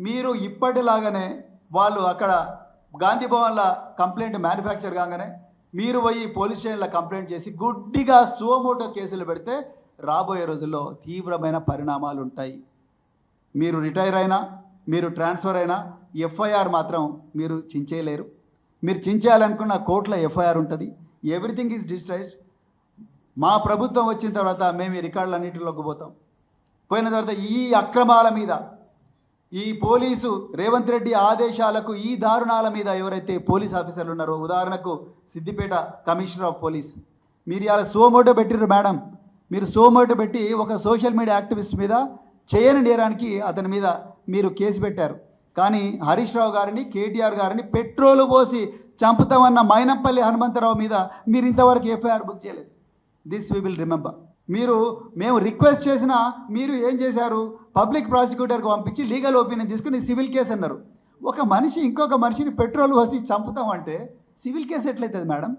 మీరు ఇప్పటిలాగానే వాళ్ళు అక్కడ గాంధీ భవన్ల కంప్లైంట్ మ్యానుఫ్యాక్చర్ కాగానే మీరు పోయి పోలీస్ స్టేషన్లో కంప్లైంట్ చేసి గుడ్డిగా సుమోటో కేసులు పెడితే రాబోయే రోజుల్లో తీవ్రమైన పరిణామాలు ఉంటాయి. మీరు రిటైర్ అయినా, మీరు ట్రాన్స్ఫర్ అయినా ఎఫ్ఐఆర్ మాత్రం మీరు చించేయలేరు. మీరు చించేయాలనుకున్న కోర్టులో ఎఫ్ఐఆర్ ఉంటుంది. Everything is digitised. మా ప్రభుత్వం వచ్చిన తర్వాత మేము ఈ రికార్డులు అన్నింటిలోకి పోతాం. పోయిన తర్వాత ఈ అక్రమాల మీద, ఈ పోలీసు రేవంత్ రెడ్డి ఆదేశాలకు ఈ దారుణాల మీద ఎవరైతే పోలీస్ ఆఫీసర్లు ఉన్నారో, ఉదాహరణకు సిద్దిపేట కమిషనర్ ఆఫ్ పోలీస్, మీరు ఇలా సోమోటో పెట్టిర్రు మేడం. మీరు సోమోటో పెట్టి ఒక సోషల్ మీడియా యాక్టివిస్ట్ మీద చేయని నేరానికి అతని మీద మీరు కేసు పెట్టారు. కానీ హరీష్ రావు గారిని, కేటీఆర్ గారిని పెట్రోలు పోసి చంపుతామన్న మైనంపల్లి హనుమంతరావు మీద మీరు ఇంతవరకు ఎఫ్ఐఆర్ బుక్ చేయలేదు. This we will remember. మేము రిక్వెస్ట్ చేసినా మీరు ఏం చేశారు? పబ్లిక్ ప్రాసిక్యూటర్కి పంపించి లీగల్ ఒపీనియన్ తీసుకుని సివిల్ కేసు అన్నారు. ఒక మనిషి ఇంకొక మనిషిని పెట్రోల్ పోసి చంపుతామంటే సివిల్ కేసు ఎట్లయితుంది మేడం?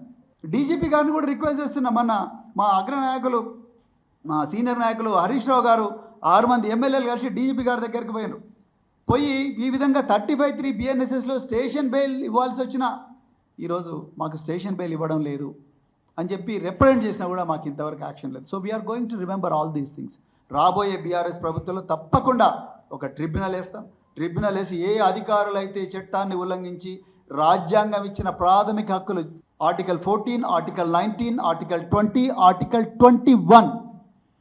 డీజీపీ గారిని కూడా రిక్వెస్ట్ చేస్తున్నాం. మా అగ్రనాయకులు, మా సీనియర్ నాయకులు హరీష్ రావు గారు 6 మంది ఎమ్మెల్యేలు కలిసి డీజీపీ గారి దగ్గరికి పోయి ఈ విధంగా 35(3) BNSSలో స్టేషన్ బెయిల్ ఇవ్వాల్సి వచ్చినా ఈరోజు మాకు స్టేషన్ బెయిల్ ఇవ్వడం లేదు అని చెప్పి రిప్రజెంట్ చేసినా కూడా మాకు ఇంతవరకు యాక్షన్ లేదు. So we are going to remember all these things. రాబోయే బీఆర్ఎస్ ప్రభుత్వంలో తప్పకుండా ఒక ట్రిబ్యునల్ వేస్తాం. ట్రిబ్యునల్ వేసి ఏ అధికారులు అయితే చట్టాన్ని ఉల్లంఘించి రాజ్యాంగం ఇచ్చిన ప్రాథమిక హక్కులు ఆర్టికల్ 14, ఆర్టికల్ 19, ఆర్టికల్ 20, ఆర్టికల్ 21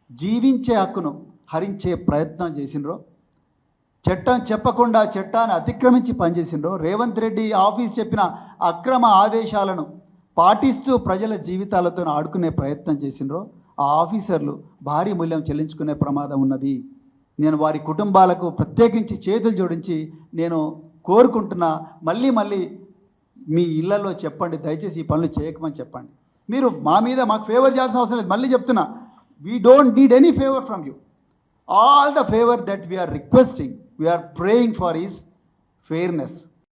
జీవించే హక్కును హరించే ప్రయత్నం చేసినరో, చట్టం చెప్పకుండా చట్టాన్ని అతిక్రమించి పనిచేసినరో, రేవంత్ రెడ్డి ఆఫీస్ చెప్పిన అక్రమ ఆదేశాలను పాటిస్తూ ప్రజల జీవితాలతో ఆడుకునే ప్రయత్నం చేసినరో, ఆ ఆఫీసర్లు భారీ మూల్యం చెల్లించుకునే ప్రమాదం ఉన్నది. నేను వారి కుటుంబాలకు ప్రత్యేకించి చేతులు జోడించి నేను కోరుకుంటున్నా, మళ్ళీ మీ ఇళ్లలో చెప్పండి, దయచేసి ఈ పనులు చేయకమని చెప్పండి. మీరు మాకు ఫేవర్ చేయాల్సిన అవసరం లేదు. మళ్ళీ చెప్తున్నా, we don't need any favour from you. All the favor that we are requesting, we are praying for is fairness.